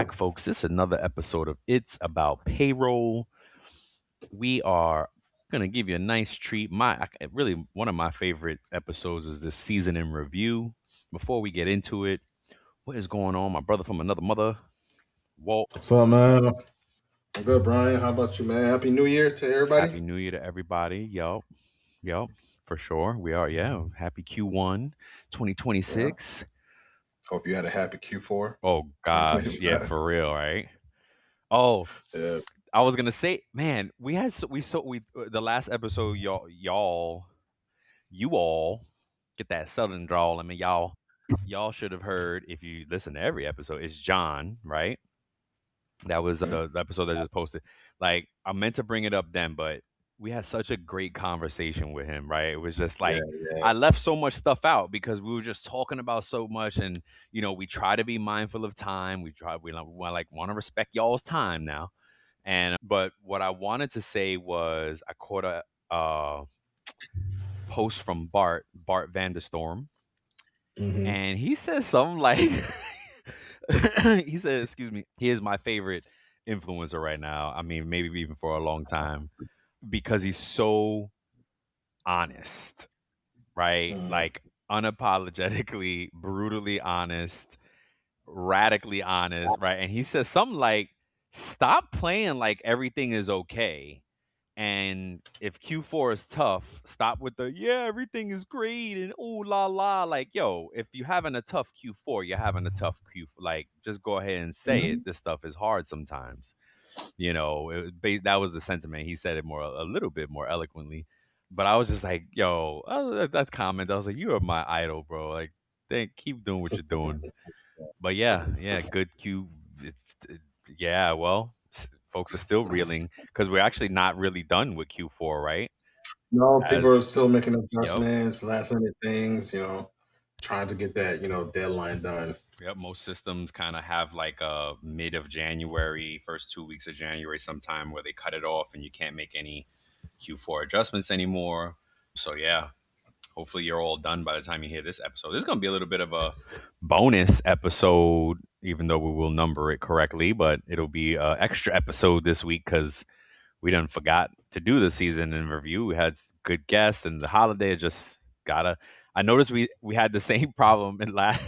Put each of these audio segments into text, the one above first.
back, folks. This is another episode of It's About Payroll. We are going to give you a nice treat. Really, one of my favorite episodes is this season in review. Before we get into it, what is going on? My brother from another mother, Walt. What's up, man? I'm good, Brian. How about you, man? Happy New Year to everybody. Happy New Year to everybody. Yup, for sure. We are, yeah. Happy Q1 Yeah. 2026. Hope you had a happy Q4 Oh, gosh. Yeah, 2025. for real, right? Oh, Yeah. I was gonna say, man, we the last episode, you all get that southern drawl. I mean, y'all should have heard if you listen to every episode. It's John, right? That was the episode that just posted. Like I meant to bring it up then, but we had such a great conversation with him, right? It was just Yeah. like Yeah. I left so much stuff out because we were just talking about so much, and we try to be mindful of time. We want to respect y'all's time now. And but what I wanted to say was I caught a post from Bart Vanderstorm, hmm and he says something like he said, excuse me, he is my favorite influencer right now. I mean, maybe even for a long time because he's so honest, right? hmm Like unapologetically, brutally honest, radically honest, right? And he says something like, stop playing like everything is okay. And if Q4 is tough, stop with the yeah, everything is great and ooh la la. Like, yo, if you're having a tough Q4, you're having a tough Q. Like, just go ahead and say it. hmm This stuff is hard sometimes. That was the sentiment. He said it a little bit more eloquently, but I was just like, yo, that comment. I was like, you are my idol, bro. Like, keep doing what you're doing. But yeah, good Q. Yeah. Well, folks are still reeling because we're actually not really done with Q4, right? No, people As are still making Yep, adjustments, last minute things, trying to get that, deadline done. yep. Most systems kind of have like a mid of January, first 2 weeks of January, sometime where they cut it off and you can't make any Q4 adjustments anymore. So yeah, hopefully you're all done by the time you hear this episode. This is going to be a little bit of a bonus episode, even though we will number it correctly, but it'll be an extra episode this week because we done forgot to do the season in review. We had good guests, and the holiday just gotta. I noticed we had the same problem in last.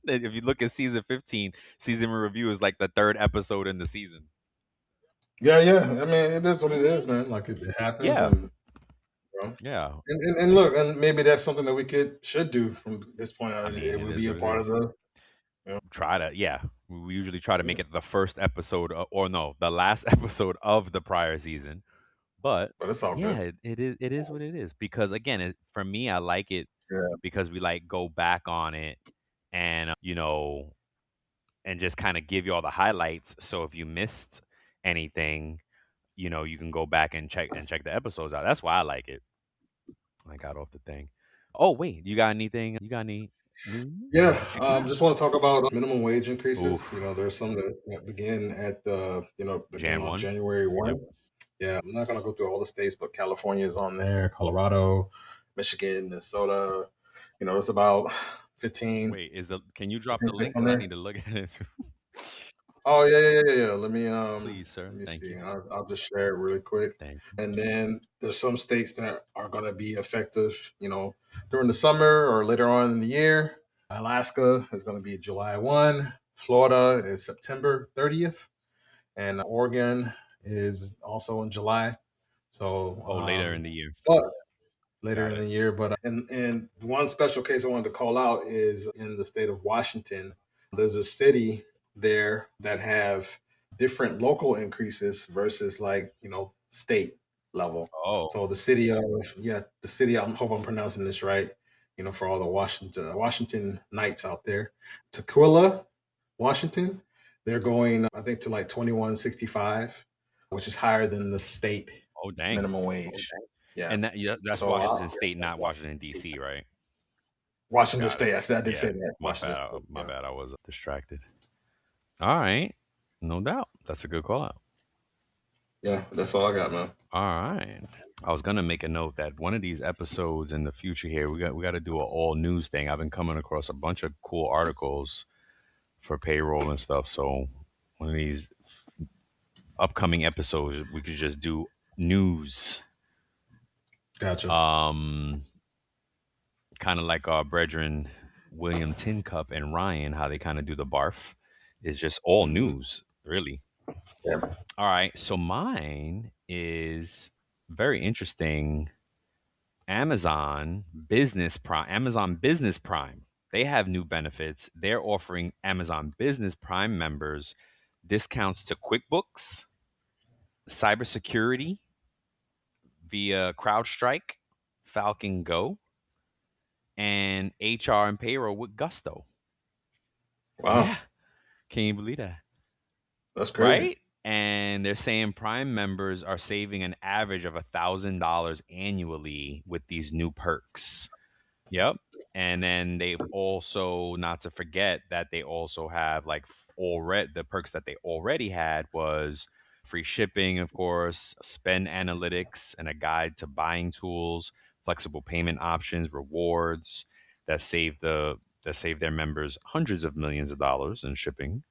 If you look at season 15, season in review is like the third episode in the season. Yeah, yeah. I mean, it is what it is, man. Like it happens, Yeah, and you know. yeah. And look, and maybe that's something that we should do from this point I on. mean, It it will is be a what it part of is. the, you know, Try to, yeah. We usually try to make yeah. it the first episode, or no, the last episode of the prior season. But But it's all yeah, good. it is what it is. Because again, for me, I like it Yeah. because we like go back on it and and just kind of give you all the highlights. So if you missed anything, you can go back and check the episodes out. That's why I like it. I got off the thing. Oh wait, you got anything? You got any news? Yeah, Shoot. just want to talk about minimum wage increases. Oof. There's some that begin begin Jan on 1. January 1. Yep. Yeah, I'm not gonna go through all the states, but California is on there, Colorado, Michigan, Minnesota. It's about 15, Wait, can you drop 15 the link? states on Because I there. need to look at it. Oh yeah. Please, sir. Let me Thank see. you. I'll just share it really quick. Thank you. And then there's some states that are gonna be effective, during the summer or later on in the year. Alaska is going to be July 1. Florida is September 30th. And Oregon is also in July. So, Oh, later in the year. but later Got in it. the year. And one special case I wanted to call out is in the state of Washington. There's a city there that have different local increases versus state level. Oh, So the city. I hope I'm pronouncing this right. For all the Washington Knights out there, Tequila, Washington, they're going I think to like 21.65, which is higher than the state oh, dang. minimum wage. Yeah. And that's So Washington State, not Washington D.C., right? Washington Got it. State. I did say Yeah, that. my Washington bad. State. My Yeah. bad. I was distracted. All right, no doubt. That's a good call out. Yeah. That's all I got, man. All right. I was gonna make a note that one of these episodes in the future here, we got to do an all news thing. I've been coming across a bunch of cool articles for payroll and stuff, so one of these upcoming episodes, we could just do news. Gotcha. Um, Kind of like our brethren William Tincup and Ryan, how they kind of do the barf. Is just all Hmm. news, really. Yeah. All right, so mine is very interesting. Amazon Business Prime. They have new benefits. They're offering Amazon Business Prime members discounts to QuickBooks, cybersecurity via CrowdStrike, Falcon Go, and HR and payroll with Gusto. Wow, Yeah, can you believe that? that's crazy. Right? And they're saying Prime members are saving an average of $1,000 annually with these new perks. Yep. And then they've also, not to forget that they also have like already the perks that they already had was free shipping, of course, spend analytics and a guide to buying tools, flexible payment options, rewards that save their members hundreds of millions of dollars in shipping.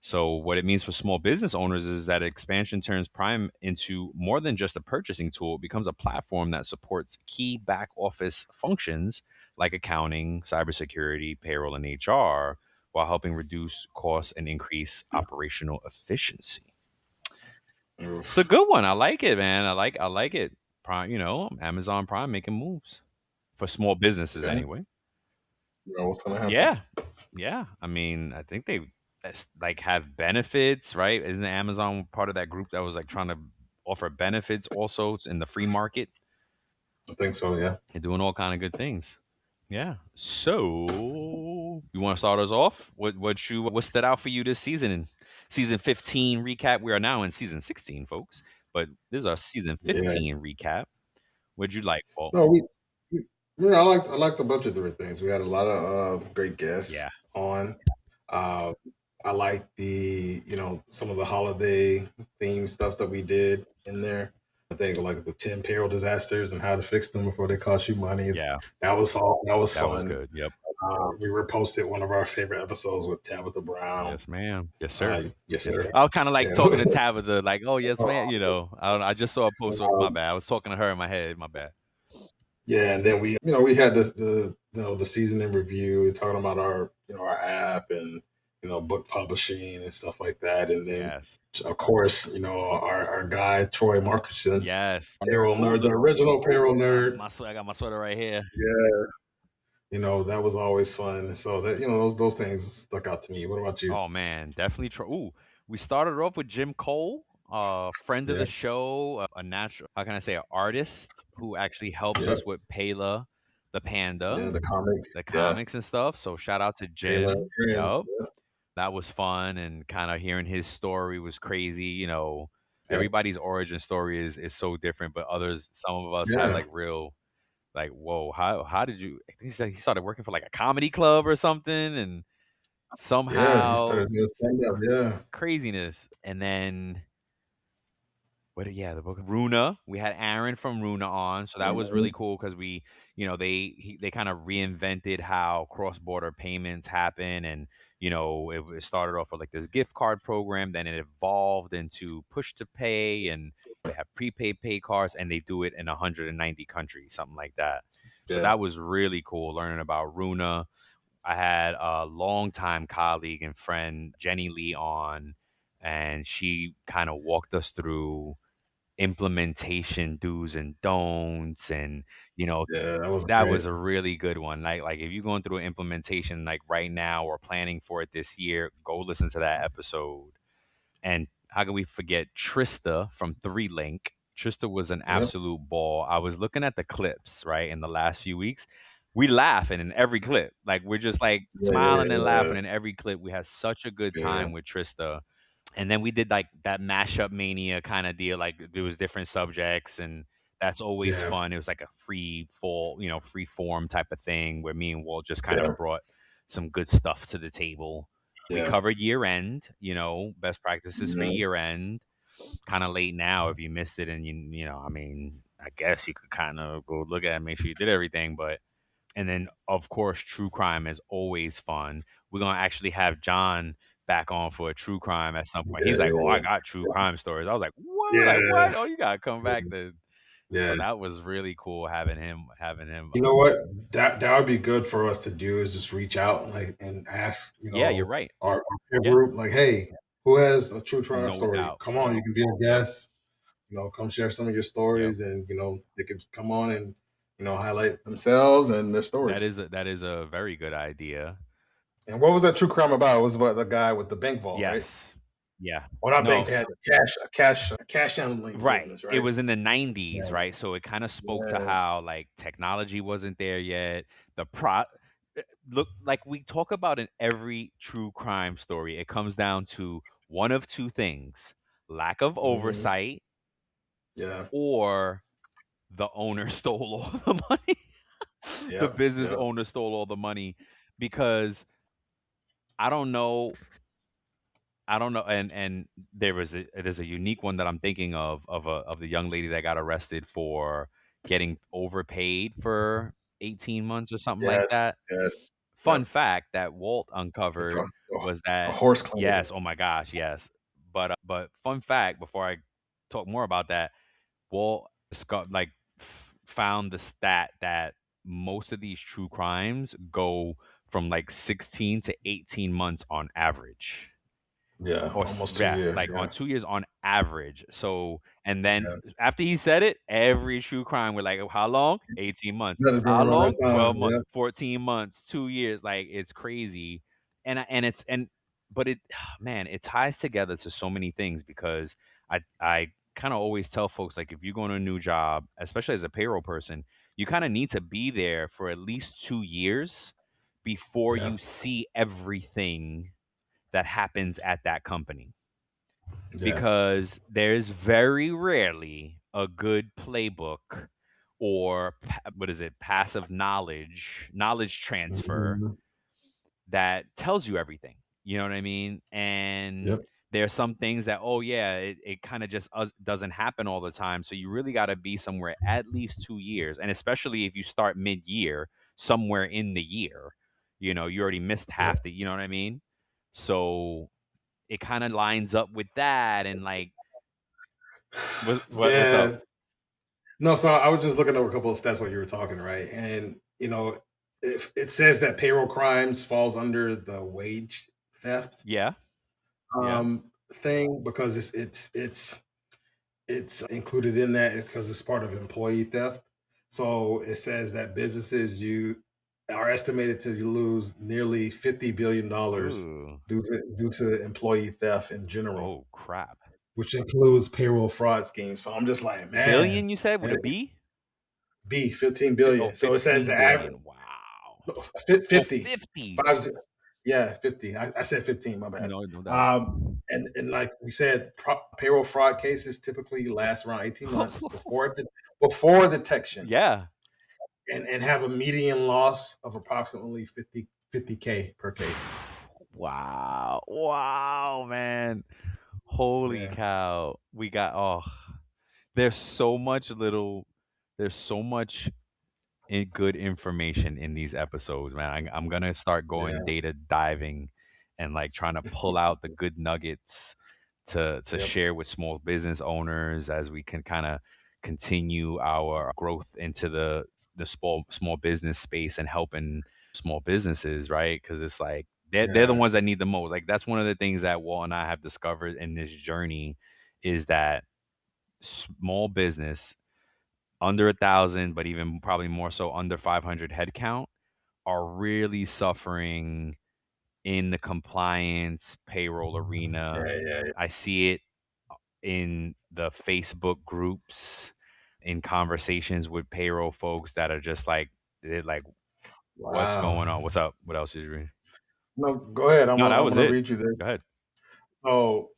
So, what it means for small business owners is that expansion turns Prime into more than just a purchasing tool. It becomes a platform that supports key back office functions like accounting, cybersecurity, payroll, and HR, while helping reduce costs and increase operational efficiency. It's a Oof. good one. I like it, man. I like it. Prime, Amazon Prime making moves for small businesses Okay. anyway. You know what's gonna happen. Yeah. Yeah. I mean, I think they like have benefits, right? Isn't Amazon part of that group that was like trying to offer benefits also in the free market? I think so. Yeah. They're doing all kind of good things. Yeah. So you want to start us off? What stood out for you this season in season 15 recap? We are now in season 16, folks. But this is our season Yeah. 15 recap. What'd you like, Walt? No, we yeah, I liked a bunch of different things. We had a lot of great guests Yeah. on. Uh, I like some of the holiday theme stuff that we did in there. I think like the 10 payroll disasters and how to fix them before they cost you money. Yeah. That was That was fun. good. Yep. We reposted one of our favorite episodes with Tabitha Brown. Yes, ma'am. Yes, sir. Yes, Yes. sir. I was kind of like Yeah. talking to Tabitha, like, "Oh, yes, man." I don't know. I just saw a post. My Um, bad. I was talking to her in my head. My bad. Yeah, and then we had the season in review, talking about our app and book publishing and stuff like that, and then Yes. of course our guy Troy Markerson, Yes. payroll Ooh, nerd, the original payroll nerd. my sweater. I got my sweater right here. Yeah, that was always fun. So that those things stuck out to me. What about you? Oh man, definitely. Ooh, we started off with Jim Cole, friend of Yeah, the show, a natural. How can I say, an artist who actually helps yeah, us with Payla, the yeah. panda, The comics, the yeah, comics and stuff. So shout out to Taylor Jim. friends, Yup. That was fun, and kind of hearing his story was crazy. yeah, Everybody's origin story is so different, but some of us had yeah, like real, like, whoa, how did you? I think he said he started working for like a comedy club or something, and yeah. He somehow started doing stand up. Yeah, craziness, and then yeah, the book Runa. We had Aaron from Runa on, so that was mhm, really cool because they kind of reinvented how cross border payments happen, and it started off with like this gift card program, then it evolved into push to pay, and they have prepaid pay cards, and they do it in 190 countries, something like that. So yeah, that was really cool learning about Runa. I had a longtime colleague and friend Jenny Lee on, and she kind of walked us through implementation do's and don'ts, and yeah. That was that great. was a really good one. Like if you're going through an implementation like right now or planning for it this year, go listen to that episode. And how can we forget Trista from Three Link? Trista was an Yeah, absolute ball. I was looking at the clips, right, in the last few weeks. We laughing in every clip. Like we're just like yeah, smiling and yeah, laughing in every clip. We had such a good yeah, time with Trista. And then we did like that mashup mania kind of deal. Like there was different subjects, and that's always yeah, fun. It was like a free form type of thing where me and Walt just kind yeah, of brought some good stuff to the table. We yeah. covered year end, best practices for Mhm. year end. Kind of late now if you missed it, and I mean, I guess you could kind of go look at it, make sure you did everything. But and then of course, true crime is always fun. We're gonna actually have John back on for a true crime at some point. Yeah, He's like, "Oh, I yeah, got true crime stories." I was like, "What? Like yeah, what? Oh, you gotta come yeah, back to." So yeah. that was really cool having him. You know what? That would be good for us to do is just reach out and like and ask, Yeah, you're right. our peer Yeah, group, like, hey, who has a true crime no story? doubt. Come on, you can be a Yep, guest. Come share some of your yep. stories, and they could come on and highlight themselves and their That stories. is a very good idea. And what was that true crime about? It was about the guy with the bank vault, right? Yes. Yeah. Well, not bank, No. they had a cash handling Right. business, It right? was in the 90s, Yeah, right? So it kind of spoke to yeah, how like technology wasn't there yet. The pro look like we talk about in every true crime story, it comes down to one of two things: lack of hmm oversight yeah, or the owner stole all the money. The yep, business yep, owner stole all the money because I don't know I don't know, and there's a unique one that I'm thinking of the young lady that got arrested for getting overpaid for 18 months or something like yes, that. yes, Fun yep. fact that Walt The, uncovered pro- was the that horse clinic. yes, oh my gosh, yes. But fun fact before I talk more about that, Walt found the stat that most of these true crimes go from like 16 to 18 months on average Yeah, or almost 2 yeah, years. like Yeah, on 2 years on average. So, and then yeah. after he said it, every true crime were like, how long? 18 months. You gotta be How around that long? time. 12 months, Yeah, 14 months, 2 years. Like it's crazy. And it's, but it, man, it ties together to so many things because I kind of always tell folks, like, if you go to a new job, especially as a payroll person, you kind of need to be there for at least 2 years before yeah, you see everything that happens at that company yeah. because there's very rarely a good playbook or what is it, passive knowledge transfer Mhm. that tells you everything. You know what I mean? And Yep. there are some things that, oh yeah, it kind of just doesn't happen all the time. So you really got to be somewhere at least 2 years, and especially if you start mid-year, somewhere in the year, you already missed Yep. half the. You know what I mean? So it kind of lines up with that, and like, what's up? Yeah. No, so I was just looking over a couple of stats while you were talking, right? And if it says that payroll crimes falls under the wage theft Yeah, yeah. thing because it's included in that because it's part of employee theft. So it says that businesses you are estimated to lose nearly $50 billion Ooh. due to employee theft in general, Oh crap. which includes payroll fraud schemes. So I'm just like, man, Billion, you said, with and a B? B 15 Oh, billion. So it says 15 the average billion. Wow. Oh, 50, 50. 50. Yeah, 50. I said 15, my bad. No, no doubt. And like we said, payroll fraud cases typically last around 18 months before detection Yeah. and have a median loss of approximately 50K per case. Wow. Wow, man. Holy Yeah, cow. We got, oh, there's so much little, there's so much good information in these episodes, man. I'm gonna start going yeah, data diving and like trying to pull out the good nuggets to yep, share with small business owners as we can kind of continue our growth into the small business space and helping small businesses, right? Because it's like they're the yeah, ones that need the most. Like that's one of the things that Walt and I have discovered in this journey is that small business under 1,000, but even probably more so under 500 headcount, are really suffering in the compliance payroll arena. yeah, yeah, yeah. I see it in the Facebook groups, in conversations with payroll folks that are just like, they're like, what's Wow. going on? What's up? What else is you? No, go ahead. No, that I'm was gonna it. read you this. Go ahead. So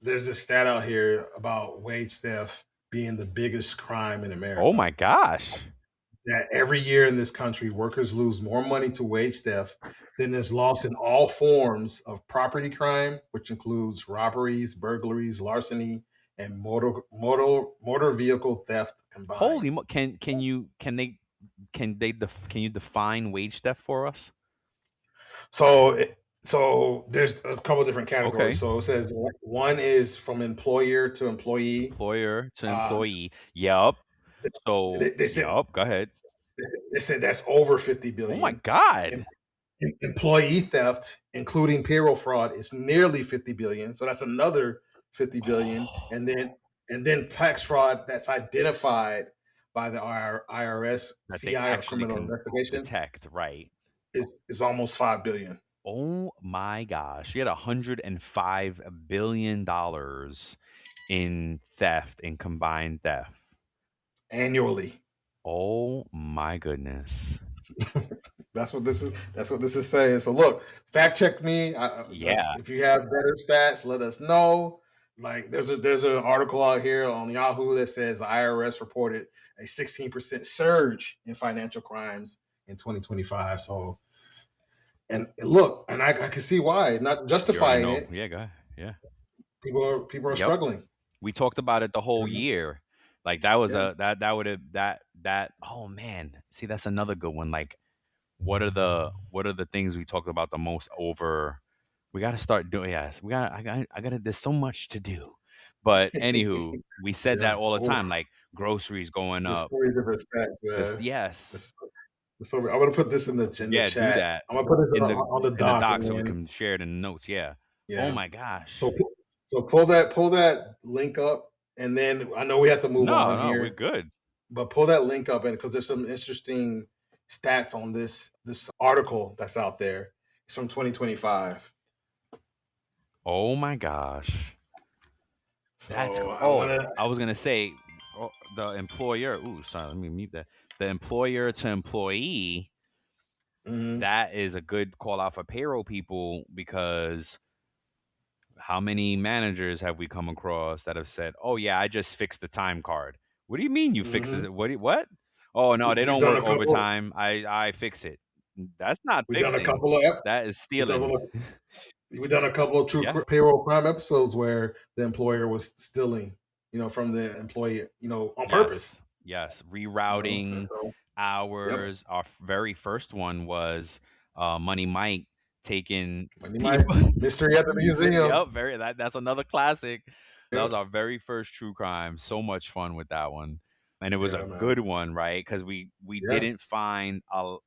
there's a stat out here about wage theft being the biggest crime in Oh America. my gosh. That every year in this country, workers lose more money to wage theft than is lost in all forms of property crime, which includes robberies, burglaries, larceny, and motor vehicle theft combined. Can you define wage theft for us? So So there's a couple different categories. Okay. So it says one is from employer to employee. Employer to Uh, employee. Yep. they, So, they said yep. Go ahead. they said that's over 50 Oh my billion. God. Employee theft, including payroll fraud, is nearly 50 billion. So that's another 50 billion. And then tax fraud that's identified by the IRS That they CI or actually criminal can investigation detect, right? is almost 5 billion Oh my gosh. You had $105 billion in theft, in combined theft. annually. Oh my goodness. That's what this is saying. So look, fact check me. Yeah. If you have better stats, let us know. Like there's an article out here on Yahoo that says the IRS reported a 16% surge in financial crimes in 2025. So and look, and I can see why. Not You already justifying know. it. Yeah, go ahead. Yeah. People are Yep. struggling. We talked about it the You whole know? year. Like that was Yeah. a that would have that oh man. See, that's another good one. Like what are the things we talked about the most over we got to start doing. Yes, I got to there's so much to do. But anywho, we said that Yeah. all the Oh, time, like groceries going there's up. so many different stats. This Yeah. yes. There's So I'm gonna put this in the Yeah, do chat. that I'm gonna put this in on the the doc, doc and so we then can share it in the notes. Yeah. Oh yeah. my So gosh. pull that link up, and then I know we have to move No, on no, we're here, good. but pull that link up, and because there's some interesting stats on this article that's out there. It's from 2025. Oh my gosh. That's So I oh, wanna. I was gonna say oh, the employer. Ooh, sorry, let me mute that. The employer to employee. Mhm, That is a good call out for payroll people because how many managers have we come across that have said, "Oh yeah, I just fixed the time card." What do you mean you fixed mhm. it? What? Oh no, they We've don't done work a couple. overtime. I fix it. That's not We've done a fixing. couple of. That is We've done stealing. a, we've done a couple of true Yeah. payroll crime episodes where the employer was stealing, from the employee, on purpose. Yes. Yes. And Rerouting so, yep. hours. Our very first one was Money Mike taking Money Mike, people. mystery at the museum. Yep. That's another classic. That was Yep. our very first true crime. So much fun with that one. And it was a Yeah, man. good one, right? Because we Yeah. didn't find Oh,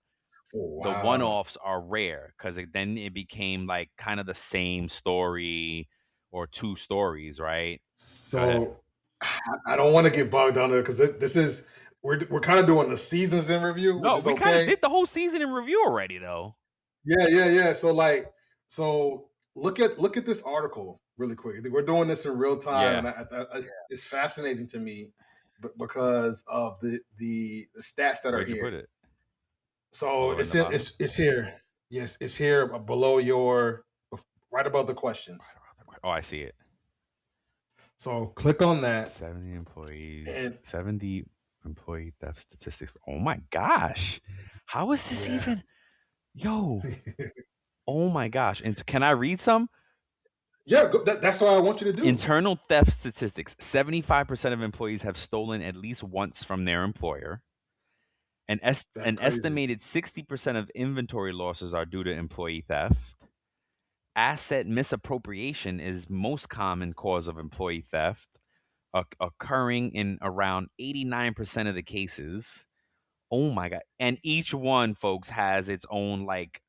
the wow. one-offs are rare because then it became like kind of the same story or two stories, right? Go ahead. So I don't want to get bogged down there because this is we're kind of doing the seasons in review, which No, is we kind of okay. did the whole season in review already, though. Yeah, yeah, yeah. So look at this article really quick. We're doing this in real time, and Yeah. it's fascinating to me, because of the stats that are Where'd you put here. it? So Oh, in the bottom? it's here. Yes, it's here below right above the questions. Oh, I see it. So click on that, 70 employees, and 70 employee theft statistics. Oh my gosh. How is this yeah, even? Yo. Oh my gosh. And can I read some? yeah. That's what I want you to do. Internal theft statistics. 75% of employees have stolen at least once from their employer. That's An crazy. estimated 60% of inventory losses are due to employee theft. Asset misappropriation is most common cause of employee theft, occurring in around 89% of the cases. Oh my god. And each one, folks, has its own like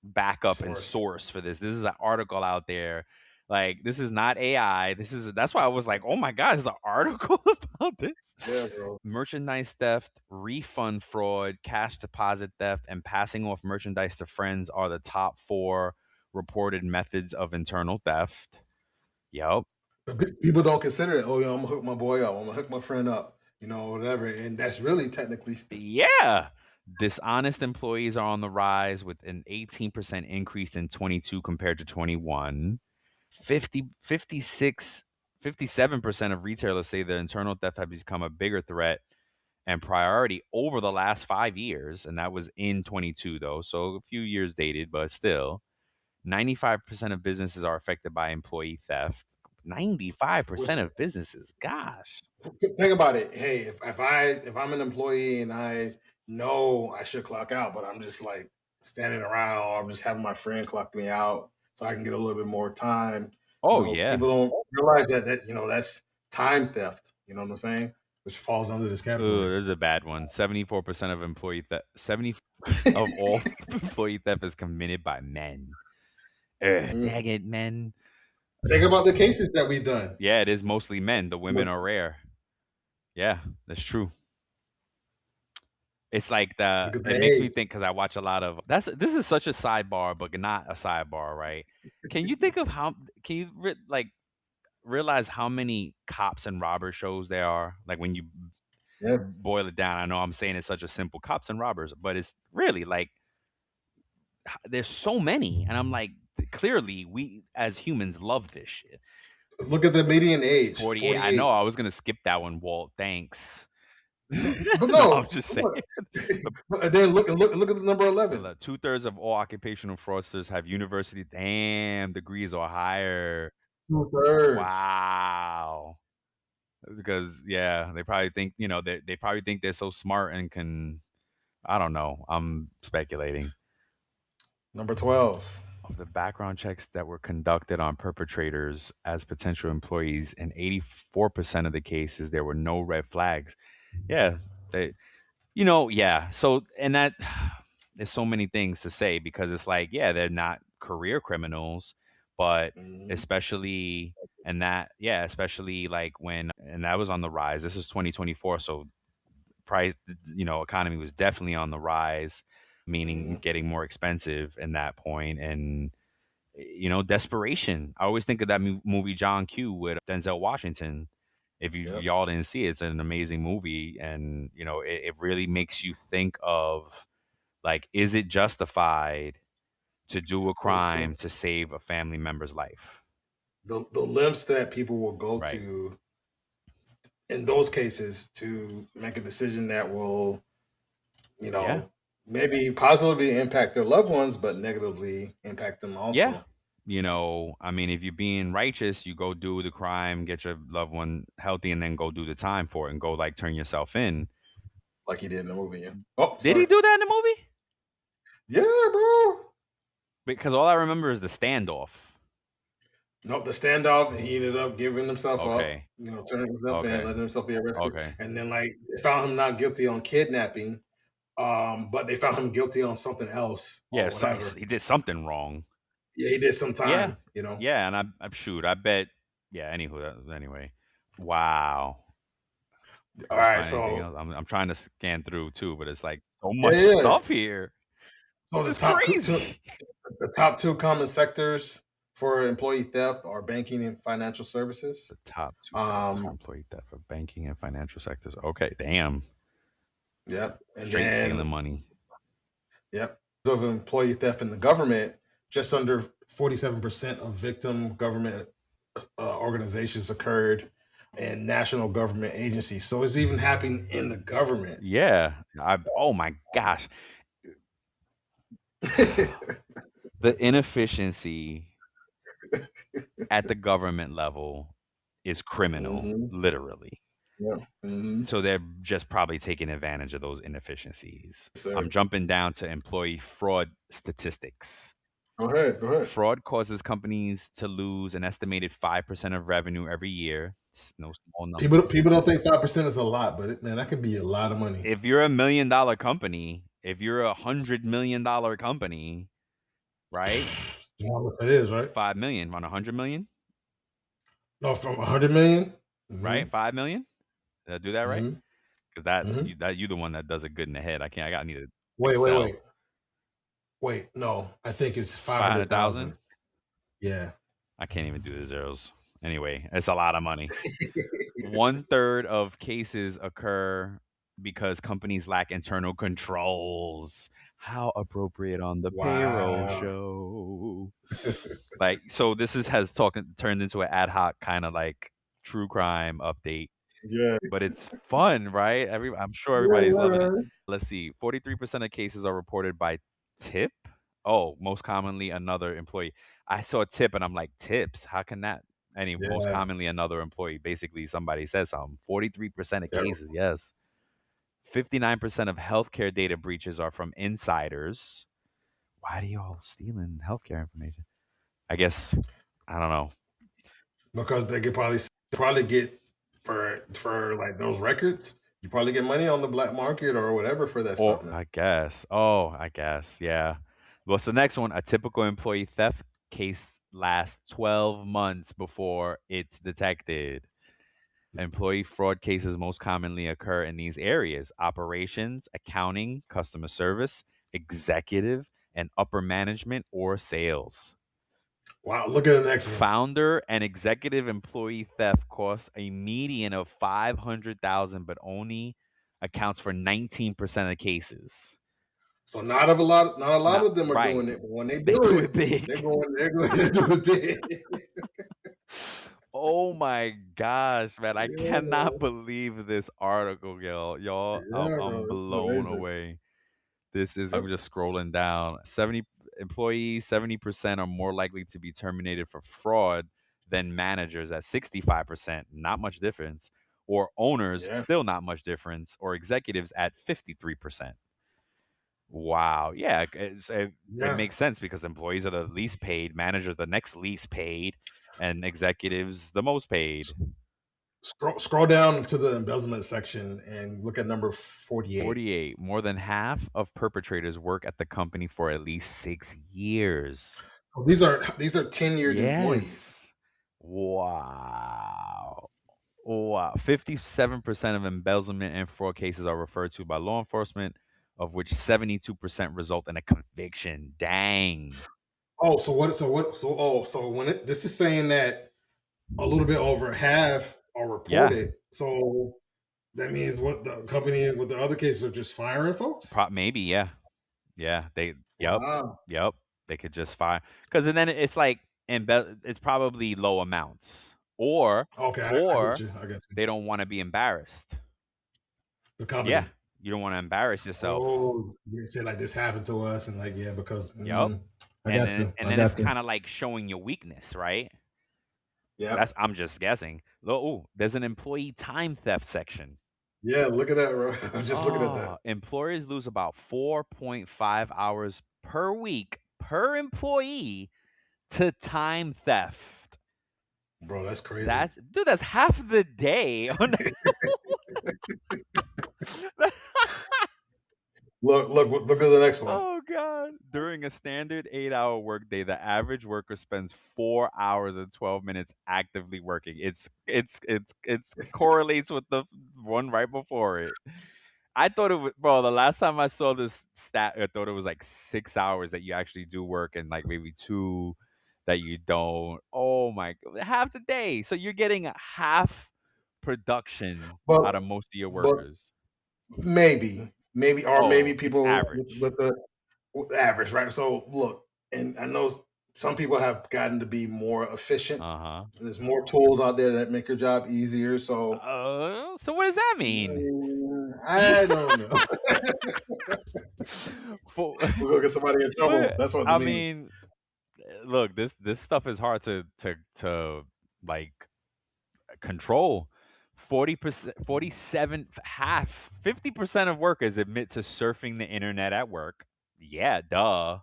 backup and Source. source for this. This is an article out there. Like this is not AI. That's why I was like, "Oh my god, there's an article about this." Yeah, bro. Merchandise theft, refund fraud, cash deposit theft, and passing off merchandise to friends are the top 4 reported methods of internal theft. Yep. But people don't consider it. Oh, yeah, I'm gonna hook my boy up. I'm gonna hook my friend up. Whatever. And that's really technically. Yeah. Dishonest employees are on the rise with an 18% increase in 22 compared to 21. 57% of retailers say that internal theft has become a bigger threat and priority over the last 5 years. And that was in 22, though. So a few years dated, but still. 95% of businesses are affected by employee theft. Which 95% of businesses. Gosh. think about it. Hey, if I'm an employee and I know I should clock out, but I'm just like standing around, or I'm just having my friend clock me out. so I can get a little bit more time. Oh yeah. People don't realize that that's time theft. You know what I'm saying? Which falls under this Ooh, category. there's a bad one. 74% of employee theft. 70 of all employee theft is committed by men. Mhm. Dang it, men. Think about the cases that we've done. Yeah, it is mostly men. The women Look, are rare. Yeah, that's true. It's like the look at the it makes me age. think because I watch a lot of this is such a sidebar, but not a sidebar, right? Can you think of how can you like realize how many cops and robber shows there are? Like when you Yeah. boil it down, I know I'm saying it's such a simple cops and robbers, but it's really like there's so many, and I'm like, clearly we as humans love this shit. Look at the median age, 48. I know 48. I was gonna skip that one, Walt. Thanks. But No, I'm no, just saying. look. And then look at the number 11. 2/3 of all occupational fraudsters have university damn degrees or higher. Two-thirds. Wow. Because yeah, they probably think they probably think they're so smart and can. I don't know. I'm speculating. Number 12. Of the background checks that were conducted on perpetrators as potential employees, in 84% of the cases, there were no red flags. Yeah, they, yeah. So, and that, there's so many things to say because it's like, yeah, they're not career criminals, but Mhm. especially, and that, yeah, especially like and that was on the rise. This is 2024. So, price, economy was definitely on the rise, meaning Mhm. getting more expensive in that point. And, desperation. I always think of that movie John Q with Denzel Washington. If Yep. y'all didn't see it, it's an amazing movie, and it really makes you think of like, is it justified to do a The, the crime to save a family member's life? the lengths that people will go Right? to in those cases to make a decision that will, you Yeah, know, maybe positively impact their loved ones, but negatively impact them yeah. also, I mean, if you're being righteous, you go do the crime, get your loved one healthy, and then go do the time for it, and go like turn yourself in. like he did in the movie. Yeah. Oh, Did he sorry. do that in the movie? Yeah, bro. Because all I remember is the standoff. Nope, the standoff, and he ended up giving himself up, Okay. turning himself in, Okay. letting himself be arrested. Okay. And then, like, they found him not guilty on kidnapping, but they found him guilty on something else or Yeah, whatever. he did something wrong. Yeah, he did some Yeah. time. Yeah, and I'm shoot, I bet yeah, anyway. Wow. All You right, find anything so else? I'm trying to scan through too, but it's like so yeah, much yeah, yeah. stuff here. So This is crazy. the top two common sectors for employee theft are banking and financial services. The top 2 sectors for Um, employee theft of banking and financial sectors. Okay, damn. yep, and Straight stealing then money. yep, of employee theft in the government, just under 47% of victim government organizations occurred and national government agencies. So it's even happening in the government. Yeah. Oh my gosh. The inefficiency at the government level is criminal, hmm literally. Yeah. So they're just probably taking advantage of those inefficiencies. I'm Sir, jumping down to employee fraud statistics. go ahead. Go ahead. Fraud causes companies to lose an estimated 5% of revenue every year. It's no small number. People don't think 5% is a lot, but man, that could be a lot of money. If you're $1 million company, if you're $100 million company, right? You know how much that is, right? 5 million on 100 million, No, from 100 million. right? Mm-hmm. 5 million. Did I do that right? Mm-hmm. Because Mm-hmm. you the one that does it good in the head. I can't. I got need to Wait, wait, Excel. wait, wait. No, I think it's five Five hundred hundred thousand. thousand. Yeah. I can't even do the zeros. Anyway, it's a lot of money. 1/3 of cases occur because companies lack internal controls. How appropriate on the payroll Wow. show. Like, so this has turned into an ad hoc kind of like true crime update, Yeah. but it's fun, right? I'm sure Yeah, everybody's loving it. yeah. Let's see. 43% of cases are reported by tip. Oh, most commonly another employee. I saw tip and I'm like, tips? How can that? Most Yeah. commonly another employee. Basically, somebody says something. 43% of Yeah. cases, yes. 59% of healthcare data breaches are from insiders. Why do y'all stealing healthcare information? I guess I don't know. because they could probably get for like those records. You probably get money on the black market or whatever for that Or stuff now. I guess. Oh, I guess. Yeah. What's the next one? A typical employee theft case lasts 12 months before it's detected. Employee fraud cases most commonly occur in these areas: operations, accounting, customer service, executive, and upper management or sales. Wow, look at the next one. Founder and executive employee theft costs a median of 500,000 but only accounts for 19% of cases. So not a lot Not of them are right. doing it, but when they They do do it, it big. they're going to do it big. Oh my gosh, man. I Yeah, cannot believe this article, y'all. yeah, I'm bro, this is blown amazing. away. This is, Uh, I'm just scrolling down. 70 employees, 70% are more likely to be terminated for fraud than managers at 65%, not much difference, or owners, Yeah, still not much difference, or executives at 53%. Wow. Yeah, it yeah. makes sense because employees are the least paid, managers the next least paid, and executives the most paid. Scroll down to the embezzlement section and look at number 48. 48. More than half of perpetrators work at the company for at least 6 years. Oh, these are tenured employees. Yes. Wow. Wow. 57% of embezzlement and fraud cases are referred to by law enforcement, of which 72% result in a conviction. Dang. Oh, so when this is saying that a little bit over half are Yeah. reported. So that means what the company with the other cases are just firing folks? Maybe. Yeah. Yeah. Yep. Wow. Yep. They could just fire. Because then it's like, it's probably low amounts. Okay, I get Or you. I get you. they don't want to be embarrassed. The Yeah. company. You don't want to embarrass yourself. Oh, you say like this happened to us, and like yeah, because Yep. I got you. And I then it's got you. kind of like showing your weakness, right? Yep. I'm just guessing. Oh, there's an employee time theft section. Yeah. Look at that, bro. I'm just looking at that, Oh, employers lose about 4.5 hours per week per employee to time theft. bro. That's crazy. That's dude, that's half the day on Look at the next one. Oh god. During a standard 8-hour workday, the average worker spends 4 hours and 12 minutes actively working. It's correlates with the one right before it. I thought it was, bro, the last time I saw this stat, I thought it was like 6 hours that you actually do work and like maybe two that you don't. Oh my god. Half the day. So you're getting a half production But out of most of your but workers. maybe or maybe Oh, it's people average. with the average, right? So look, and I know some people have gotten to be more efficient. Uh-huh. There's more tools out there that make your job easier. So So what does that mean? I don't know. For, We're gonna get somebody in trouble. but That's what it I means. mean, look, this stuff is hard to like control. 40%, 47, half, 50% of workers admit to surfing the internet at work. Yeah, duh.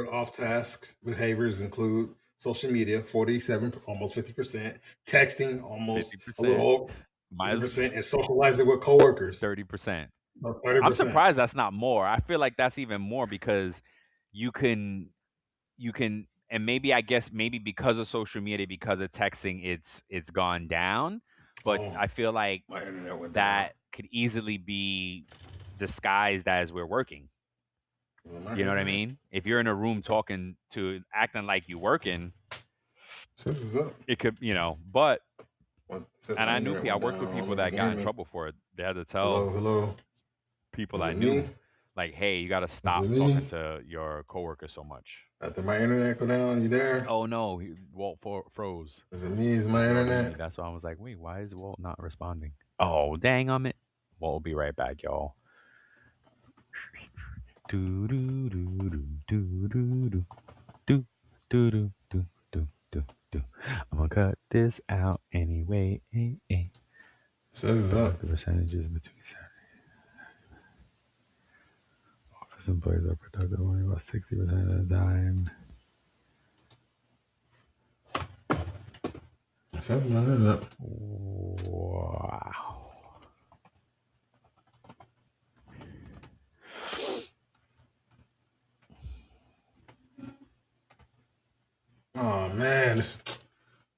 Off task behaviors include social media, 47, almost 50%, texting, almost a little 50%. over Might as 50%, and socializing with coworkers. 30%. So I'm 30%. surprised that's not more. I feel like that's even more because you can and maybe I guess maybe because of social media, because of texting, it's gone down. But Oh, I feel like my internet went down. that could easily be disguised as we're working. Well, my You know what I internet mean? If you're in a room talking to acting like you working, says it's up. it could, but What it says and my I knew internet I went worked down. I with don't people know if you that can got hear in me. trouble for it. They had to tell Hello, hello. people Is I it knew, me? like, hey, you got to Is it stop talking me? to your coworker so much. Did my internet go down? You there? Oh no, Walt froze. Is it me? Is my Maybe it'll be me. internet? That's why I was like, wait, why is Walt not responding? Oh, dang on it. Walt will be right back, y'all. Do do do do do do do do do do do do do do. I'm gonna cut this out anyway. Says it's But up. the percentages between office employees are productive only about 60% of the time. Something like that. Wow. Oh man,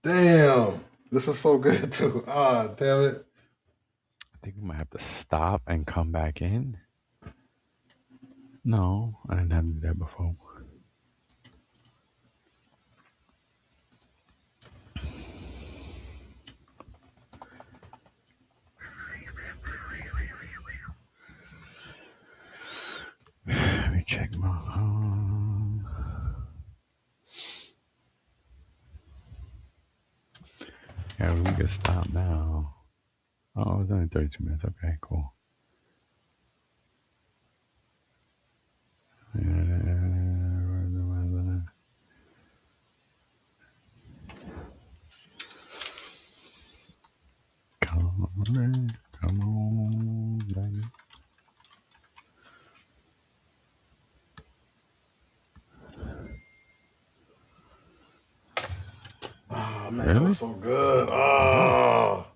damn, this is so good too. Ah, damn it. I think we might have to stop and come back in. No, I didn't have to do that before. Let me check my phone. Yeah, we can stop now. Oh, it's only 32 minutes. Okay, cool. Come on, come on, baby. Oh man, that was Really? so good. Yeah. Oh,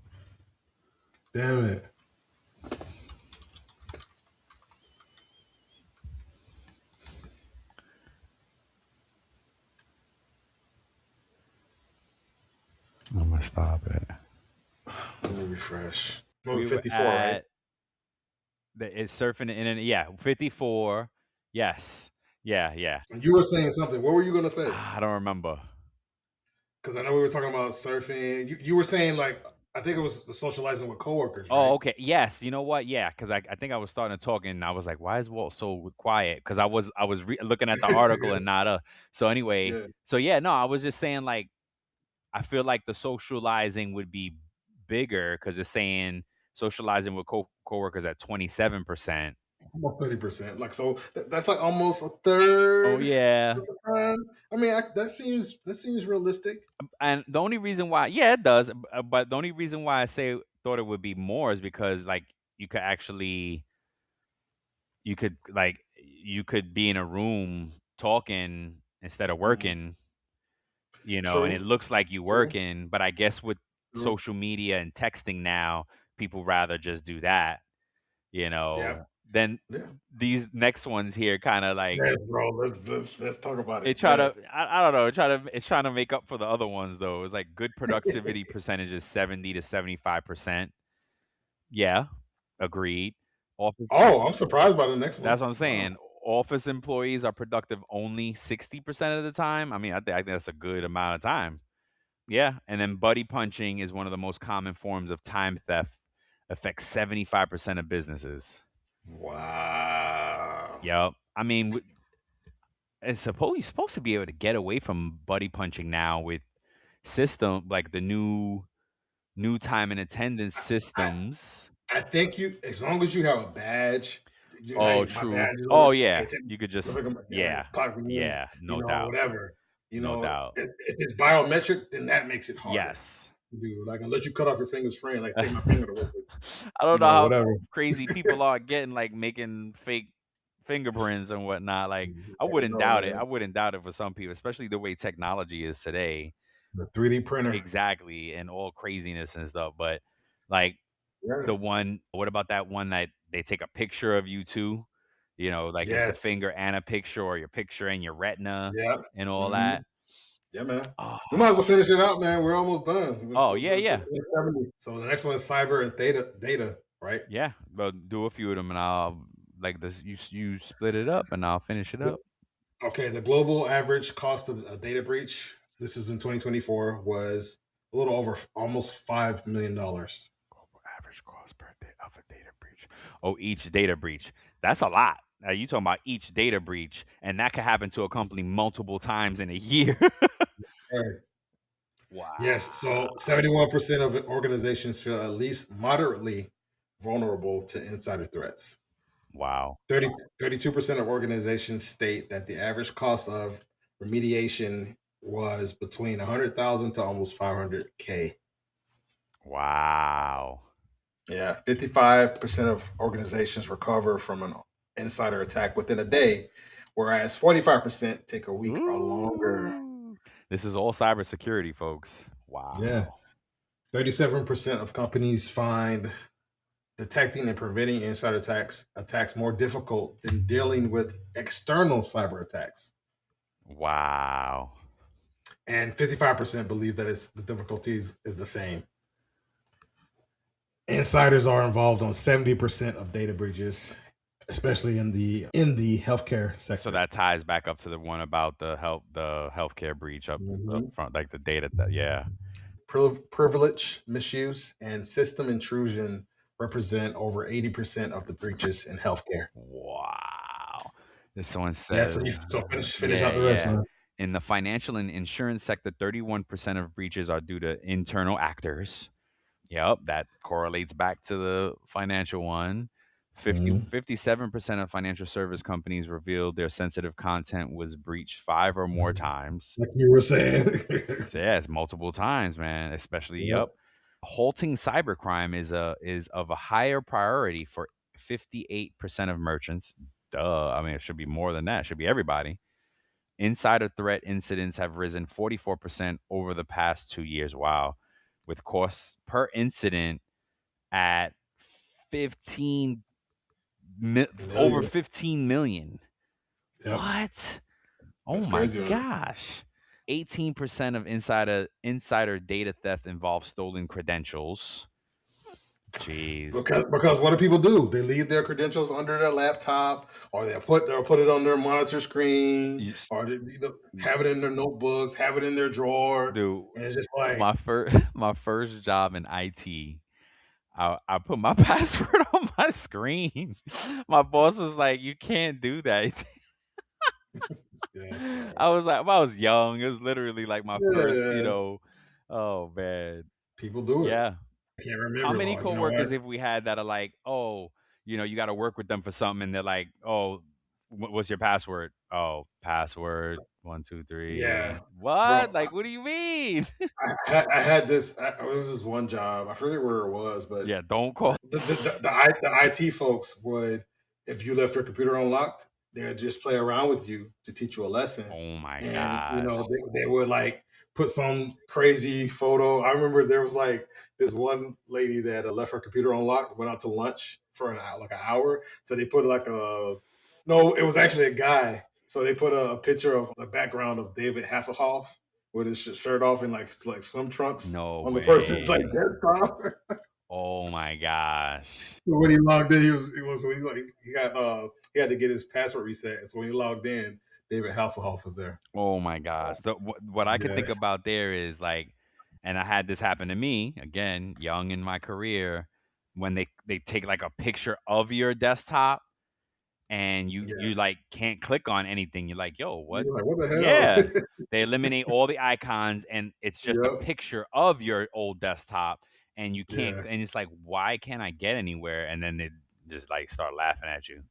damn it. I'm gonna stop it. Let me refresh. Number We were 54, right? at it's surfing the internet. Yeah, 54. Yes. Yeah, yeah. And you were saying something. What were you gonna say? I don't remember. Because I know we were talking about surfing. You were saying like I think it was the socializing with coworkers, Oh, right? okay. Yes. You know what? Yeah, because I think I was starting to talk and I was like, "Why is Walt so quiet?" Because I was looking at the article and not So anyway, Yeah. so yeah, no, I was just saying like I feel like the socializing would be bigger because it's saying socializing with coworkers at 27%. Almost 30%. Like so that's like almost a Oh third yeah, of the time. I mean, that seems realistic. and the only reason why, yeah, it does, but the only reason why I say thought it would be more is because like you could actually you could be in a room talking instead of Mhm. working, and it True. looks like you True. working, but I guess with True. social media and texting now, people rather just do that, Yeah. then Yeah. these next ones here kind of like Yes, bro. Let's talk about it. it try Yeah. to I don't know, it's trying to make up for the other ones though. It's like good productivity percentage is 70 to 75%. Yeah, agreed. Office Oh, I'm surprised by the next That's one. what I'm Wow. saying. Office employees are productive only 60% of the time. I mean, I think that's a good amount of time. Yeah, and then buddy punching is one of the most common forms of time theft. Affects 75% of businesses. Wow. Yep. I mean, you're supposed to be able to get away from buddy punching now with system like the new time and attendance I systems. I think you as long as you have a badge, Oh, hey, my true. badge is Oh over. Hey, yeah, take you could look just at my yeah, talk to me, yeah, no doubt, whatever. no doubt. If it's biometric, then that makes it harder Yes. to do. Like unless you cut off your fingers free, like take my finger to work with, I don't know how whatever. crazy people are getting, like, making fake fingerprints and whatnot, like, I I wouldn't know, doubt it. I man. wouldn't doubt it for some people, especially the way technology is today. The 3D printer. Exactly, and all craziness and stuff, but, like, Yeah. the one what about that one that they take a picture of you too? Like, it's a Yes. finger and a picture or your picture and your retina Yeah. and all hmm that. Yeah, man. Oh. We might as well finish it out, man. We're almost done. Oh, So yeah, this yeah. is 70. So the next one is cyber and data, right? Yeah, but do a few of them, and I'll like this. You split it up, and I'll finish it up. Okay, the global average cost of a data breach, this is in 2024, was a little over almost $5 million. Global average cost per day of a data breach. Oh, each data breach. That's a lot. Are you talking about each data breach, and that could happen to a company multiple times in a year? Right. Wow. Yes, so 71% of organizations feel at least moderately vulnerable to insider threats. Wow. 32% of organizations state that the average cost of remediation was between 100,000 to almost 500K. Wow. Yeah, 55% of organizations recover from an insider attack within a day, whereas 45% take a week or longer. Ooh. This is all cybersecurity, folks. Yeah. Wow. 37% of companies find detecting and preventing insider attacks more difficult than dealing with external cyber attacks. Wow. And 55% believe that the difficulties is the same. Insiders are involved on 70% of data breaches, especially in the healthcare So sector. that ties back up to the one about the healthcare breach up Mhm. front, like the data that yeah. Privilege misuse and system intrusion represent over 80% of the breaches in healthcare. Wow. This one Yeah, says, so finish yeah, out the rest, yeah. man. In the financial and insurance sector, 31% of breaches are due to internal actors. Yep, that correlates back to the financial one. 57% of financial service companies revealed their sensitive content was breached 5 or more times. Like you were saying. So yeah, it's multiple times, man. Especially, Yep. yep. Halting cybercrime is of a higher priority for 58% of merchants. Duh. I mean, it should be more than that. It should be everybody. Insider threat incidents have risen 44% over the past 2 years. Wow. With costs per incident at 15 over Million. 15 million. Yep. What? Oh That's my crazy, man. gosh. 18% of insider data theft involves stolen credentials. Jeez. Because what do people do? They leave their credentials under their laptop, or they'll put it on their monitor screen, You s- or have it in their notebooks, have it in their drawer, Dude, and it's just like, my first job in IT, I put my password on my screen. My boss was like, "You can't do that." yeah, that's bad. I was like, well, I was young. It was literally like my first, Yeah, oh man. people do it. Yeah. I can't How remember. many Oh, you know what? coworkers have we had that are like, oh, you got to work with them for something, and they're like, oh, what's your password? Oh, password 1 2 3. Yeah, What? bro. Like, what do you mean? I had this. This is one job. I forget where it was, but Yeah, don't call. the IT folks would, if you left your computer unlocked, they'd just play around with you to teach you a lesson, Oh my and gosh. they would like put some crazy photo. I remember there was like this one lady that left her computer unlocked, went out to lunch for like an hour, so they put like a no, it was actually a guy. So they put a picture of the background of David Hasselhoff with his shirt off and like swim trunks No on the person's like way. desktop. Oh my gosh. So when he logged in, he had to get his password reset. So when he logged in, David Hasselhoff was there. Oh my gosh. What I could Yeah, think about there is like, and I had this happen to me again, young in my career, when they take like a picture of your desktop and you yeah. like can't click on anything. You're like, yo, what? You're like, what the Yeah. hell? They eliminate all the icons and it's just a Yep. picture of your old desktop and you can't, Yeah. and it's like, why can't I get anywhere? And then they just like start laughing at you.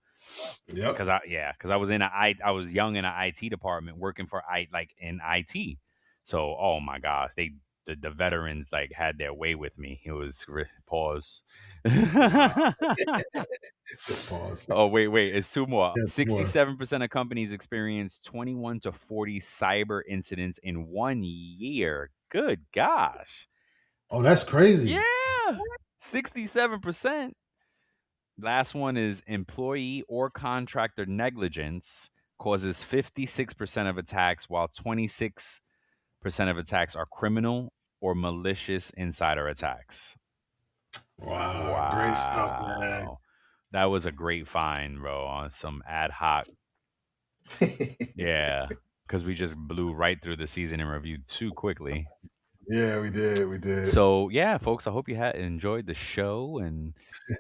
Yep. Cause I was I was young in an IT department working for like in IT. So, oh my gosh, the veterans like had their way with me. It was pause. Wow. Pause. Oh, wait, it's two more. Yes, more. 67% of companies experience 21 to 40 cyber incidents in 1 year. Good gosh. Oh, that's crazy. Yeah. 67%. Last one is employee or contractor negligence causes 56% of attacks, while 26% of attacks are criminal or malicious insider attacks. Wow. Great stuff, man. Wow. That was a great find, bro, on some ad hoc. Yeah, because we just blew right through the season in review too quickly. Yeah, we did. We did. So yeah, folks, I hope you had enjoyed the show, and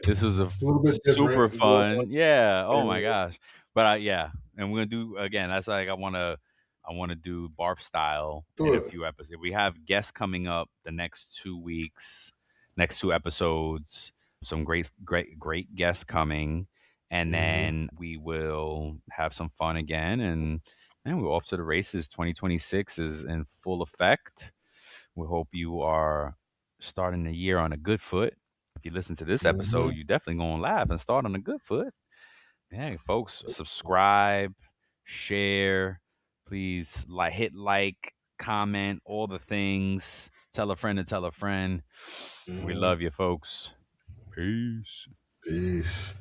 this was a It's a little bit different. super It's a little more. fun. Yeah. Oh my Yeah, gosh. But yeah, and we're gonna do again. That's like I want to do barf style in do a it. few episodes. We have guests coming up the next 2 weeks, next two episodes. Some great guests coming, and Mhm. then we will have some fun again, and we're off to the races. 2026 is in full effect. We hope you are starting the year on a good foot. If you listen to this episode, Mhm. you definitely gonna laugh and start on a good foot. Yeah, folks, subscribe, share, please hit like. comment, all the things. Tell a friend to tell a friend. We Mhm. love you, folks. Peace. Peace.